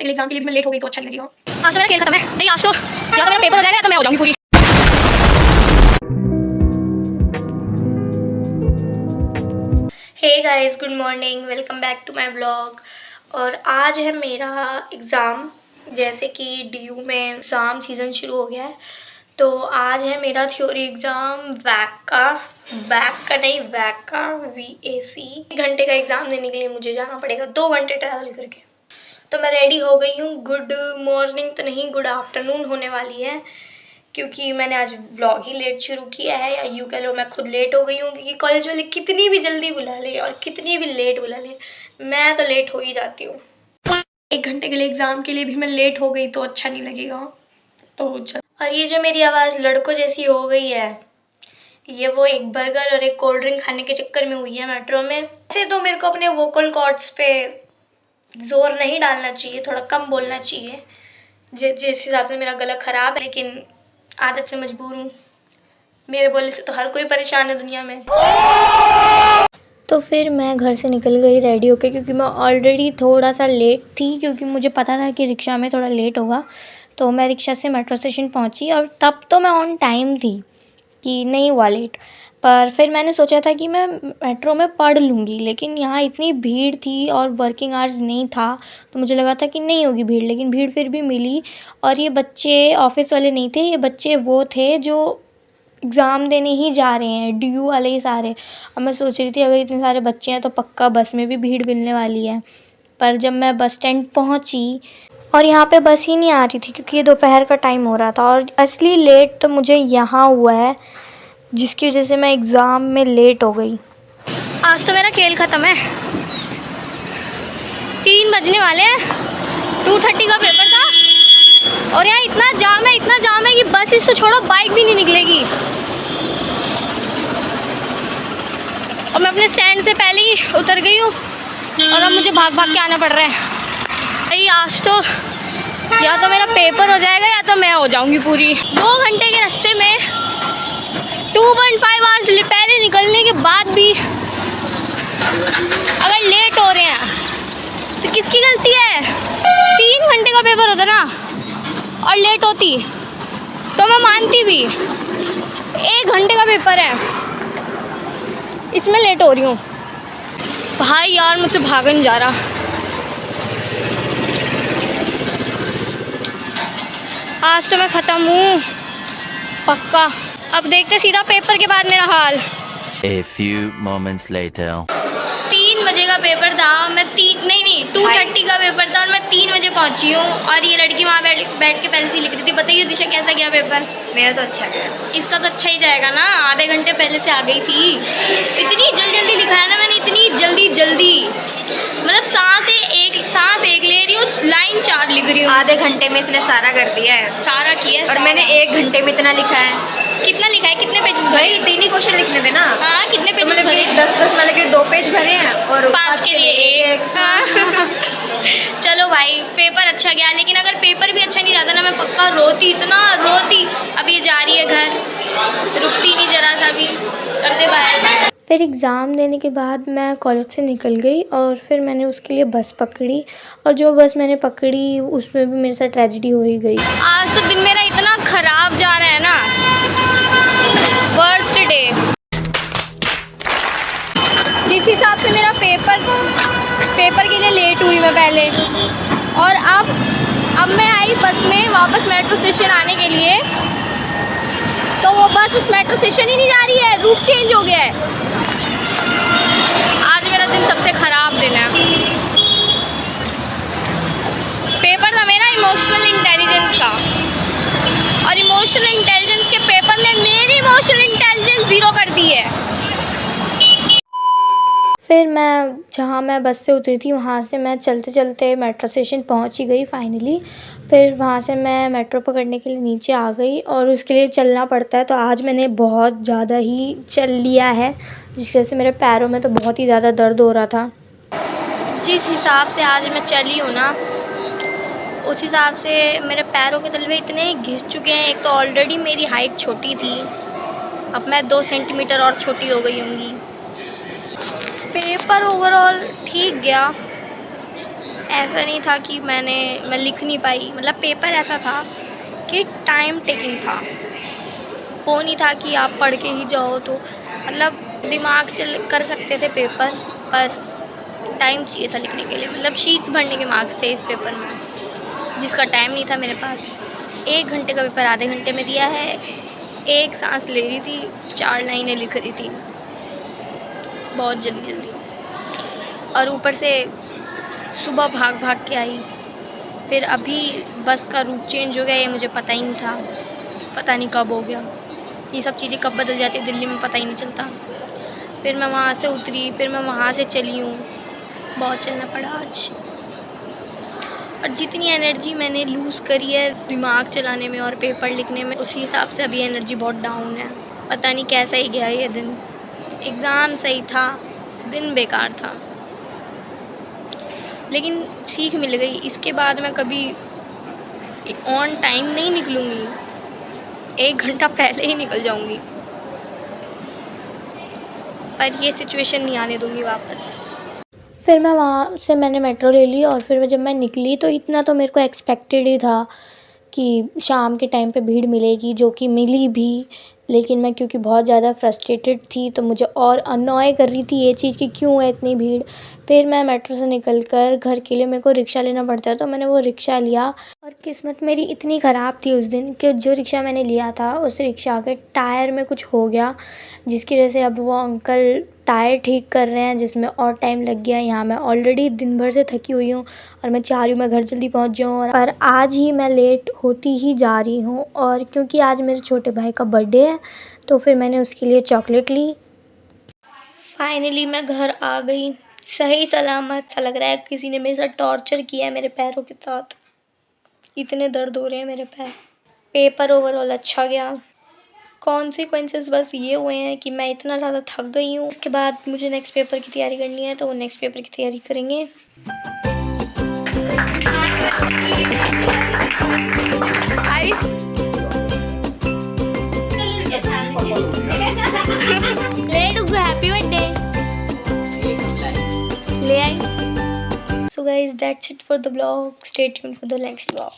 के लिए एग्जाम के लिए मैं लेट हो गई तो अच्छा नहीं लगेगा। आज तो मेरा खेल खत्म है। नहीं आज तो या तो मेरा पेपर हो जाएगा या तो मैं हो जाऊंगी पूरी। Hey guys, good morning, welcome back to my blog. और आज है मेरा एग्ज़ाम। जैसे कि DU में एग्ज़ाम सीज़न शुरू हो गया है, तो आज है मेरा थ्योरी एग्ज़ाम वैक का नहीं वैक का VAC। 1 घंटे का एग्ज़ाम देने के लिए मुझे जाना पड़ेगा 2 घंटे ट्रैवल करके। तो मैं रेडी हो गई हूँ। गुड मॉर्निंग तो नहीं, गुड आफ्टरनून होने वाली है, क्योंकि मैंने आज व्लॉग ही लेट शुरू किया है, या यूँ कह लो मैं खुद लेट हो गई हूँ। क्योंकि कॉलेज वाले कितनी भी जल्दी बुला ले और कितनी भी लेट बुला ले, मैं तो लेट हो ही जाती हूँ। 1 घंटे के लिए एग्ज़ाम के लिए भी मैं लेट हो गई तो अच्छा नहीं लगेगा। तो चल, और ये जो मेरी आवाज़ लड़कों जैसी हो गई है, ये वो एक बर्गर और एक कोल्ड ड्रिंक खाने के चक्कर में हुई है मेट्रो में। ऐसे तो मेरे को अपने वोकल कॉर्ड्स पे ज़ोर नहीं डालना चाहिए, थोड़ा कम बोलना चाहिए। जिस हिसाब से मेरा गला ख़राब है, लेकिन आदत से मजबूर हूँ। मेरे बोलने से तो हर कोई परेशान है दुनिया में। तो फिर मैं घर से निकल गई रेडी होके, क्योंकि मैं ऑलरेडी थोड़ा सा लेट थी, क्योंकि मुझे पता था कि रिक्शा में थोड़ा लेट होगा। तो मैं रिक्शा से मेट्रो स्टेशन पहुंची और तब तो मैं ऑन टाइम थी कि नहीं हुआ लेट। पर फिर मैंने सोचा था कि मैं मेट्रो में पढ़ लूँगी, लेकिन यहाँ इतनी भीड़ थी और वर्किंग आवर्स नहीं था, तो मुझे लगा था कि नहीं होगी भीड़, लेकिन भीड़ फिर भी मिली। और ये बच्चे ऑफिस वाले नहीं थे, ये बच्चे वो थे जो एग्ज़ाम देने ही जा रहे हैं, DU वाले ही सारे। और मैं सोच रही थी अगर इतने सारे बच्चे हैं तो पक्का बस में भी भीड़ मिलने वाली है। पर जब मैं बस स्टैंड पहुंची और यहाँ पे बस ही नहीं आ रही थी, क्योंकि ये दोपहर का टाइम हो रहा था। और असली लेट तो मुझे यहाँ हुआ है, जिसकी वजह से मैं एग्ज़ाम में लेट हो गई। आज तो मेरा खेल ख़त्म है। 3 बजने वाले हैं, 2:30 का पेपर था और यहाँ इतना जाम है कि बस इस तो छोड़ो, बाइक भी नहीं निकलेगी। और मैं अपने स्टैंड से पहले ही उतर गई हूँ और अब मुझे भाग भाग के आना पड़ रहा है। भाई आज तो या तो मेरा पेपर हो जाएगा या तो मैं हो जाऊँगी पूरी। 2 घंटे के रास्ते में 2.5 आवर्स पहले निकलने के बाद भी अगर लेट हो रहे हैं तो किसकी गलती है? 3 घंटे का पेपर होता ना और लेट होती तो मैं मानती भी। 1 घंटे का पेपर है, इसमें लेट हो रही हूँ। भाई यार मुझसे भागा नहीं जा रहा। आज तो मैं ख़त्म हूँ पक्का। अब देखते सीधा पेपर के बाद मेरा हाल। A few moments later. 3 बजे का पेपर था, मैं 2:30 का पेपर था और मैं 3 बजे पहुंची हूँ। और ये लड़की वहाँ बैठ के पहले से लिख रही थी। बताइए दिशा कैसा गया पेपर? मेरा तो अच्छा गया। इसका तो अच्छा ही जाएगा ना, आधे घंटे पहले से आ गई थी। इतनी जल्दी लिखा है ना मैंने, इतनी जल्दी मतलब सांस एक ले रही हूँ, लाइन 4 लिख रही हूँ। आधे घंटे में इसने सारा कर दिया है। सारा किया है और मैंने 1 घंटे में इतना लिखा है। कितना लिखा है? कितने पेजेस भरे? भाई 3 ही क्वेश्चन लिखने थे ना। हाँ, कितने तो पेजेस भरे? 10 वाले के 2 पेज भरे हैं और 5 के लिए 1। चलो भाई पेपर अच्छा गया, लेकिन अगर पेपर भी अच्छा नहीं जाता ना, मैं पक्का रोती, इतना रोती। अब ये जा रही है घर, रुकती नहीं जरा सा भी। करते बाय। फिर एग्ज़ाम देने के बाद मैं कॉलेज से निकल गई और फिर मैंने उसके लिए बस पकड़ी। और जो बस मैंने पकड़ी उसमें भी मेरे साथ ट्रेजेडी हो ही गई। आज तो दिन मेरा इतना ख़राब जा रहा है ना, वर्स्ट डे। जिस हिसाब से मेरा पेपर के लिए लेट हुई मैं पहले, और अब मैं आई बस में वापस मेट्रो स्टेशन आने के लिए, तो वो बस उस मेट्रो स्टेशन ही नहीं जा रही है, रूट चेंज हो गया है। आज मेरा दिन सबसे ख़राब दिन है। पेपर था मेरा इमोशनल इंटेलिजेंस का, और इमोशनल इंटेलिजेंस के पेपर ने मेरी इमोशनल इंटेलिजेंस 0 कर दी है। फिर जहाँ मैं बस से उतरी थी वहाँ से मैं चलते चलते मेट्रो स्टेशन पहुँच ही गई फाइनली। फिर वहाँ से मैं मेट्रो पकड़ने के लिए नीचे आ गई, और उसके लिए चलना पड़ता है। तो आज मैंने बहुत ज़्यादा ही चल लिया है, जिस वजह से मेरे पैरों में तो बहुत ही ज़्यादा दर्द हो रहा था। जिस हिसाब से आज मैं चली हूँ ना, उस हिसाब से मेरे पैरों के तलवे इतने घिस चुके हैं। एक तो ऑलरेडी मेरी हाइट छोटी थी, अब मैं 2 सेंटीमीटर और छोटी हो गई होंगी। पेपर ओवरऑल ठीक गया, ऐसा नहीं था कि मैं लिख नहीं पाई, मतलब पेपर ऐसा था कि टाइम टेकिंग था। वो नहीं था कि आप पढ़ के ही जाओ, तो मतलब दिमाग से कर सकते थे पेपर, पर टाइम चाहिए था लिखने के लिए। मतलब शीट्स भरने के मार्क्स थे इस पेपर में, जिसका टाइम नहीं था मेरे पास। 1 घंटे का पेपर आधे घंटे में दिया है। एक सांस ले रही थी, 4 लाइनें लिख रही थी, बहुत जल्दी जल्दी। और ऊपर से सुबह भाग भाग के आई। फिर अभी बस का रूट चेंज हो गया, ये मुझे पता ही नहीं था। पता नहीं कब हो गया, ये सब चीज़ें कब बदल जाती है दिल्ली में, पता ही नहीं चलता। फिर मैं वहाँ से उतरी, फिर मैं वहाँ से चली हूँ। बहुत चलना पड़ा आज। और जितनी एनर्जी मैंने लूज़ करी है दिमाग चलाने में और पेपर लिखने में, उसी हिसाब से अभी एनर्जी बहुत डाउन है। पता नहीं कैसा ही गया ये दिन। एग्ज़ाम सही था, दिन बेकार था, लेकिन सीख मिल गई। इसके बाद मैं कभी ऑन टाइम नहीं निकलूँगी, 1 घंटा पहले ही निकल जाऊँगी। पर ये सिचुएशन नहीं आने दूँगी वापस। फिर मैं वहाँ से मैंने मेट्रो ले ली, और फिर जब मैं निकली तो इतना तो मेरे को एक्सपेक्टेड ही था कि शाम के टाइम पे भीड़ मिलेगी, जो कि मिली भी। लेकिन मैं क्योंकि बहुत ज़्यादा फ्रस्ट्रेटेड थी, तो मुझे और अनॉय कर रही थी ये चीज़ कि क्यों है इतनी भीड़। फिर मैं मेट्रो से निकल कर घर के लिए मेरे को रिक्शा लेना पड़ता है, तो मैंने वो रिक्शा लिया। और किस्मत मेरी इतनी ख़राब थी उस दिन कि जो रिक्शा मैंने लिया था उस रिक्शा के टायर में कुछ हो गया, जिसकी वजह से अब वो अंकल टायर ठीक कर रहे हैं, जिसमें और टाइम लग गया। यहाँ मैं ऑलरेडी दिन भर से थकी हुई हूँ और मैं चाह रही हूँ मैं घर जल्दी पहुँच जाऊँ, पर आज ही मैं लेट होती ही जा रही हूँ। और क्योंकि आज मेरे छोटे भाई का बर्थडे है, तो फिर मैंने उसके लिए चॉकलेट ली। फाइनली मैं घर आ गई, सही सलामत। सा लग रहा है किसी ने मेरे साथ टॉर्चर किया है मेरे पैरों के साथ, इतने दर्द हो रहे हैं मेरे पैर। पेपर ओवरऑल अच्छा गया। कॉन्सिक्वेंसेस बस ये हुए हैं कि मैं इतना ज़्यादा थक गई हूँ। इसके बाद मुझे नेक्स्ट पेपर की तैयारी करनी है, तो वो नेक्स्ट पेपर की तैयारी करेंगे। आयुष ले डुगू, हैप्पी बर्थडे ले आई। So guys, that's it for the vlog. Stay tuned for the next vlog.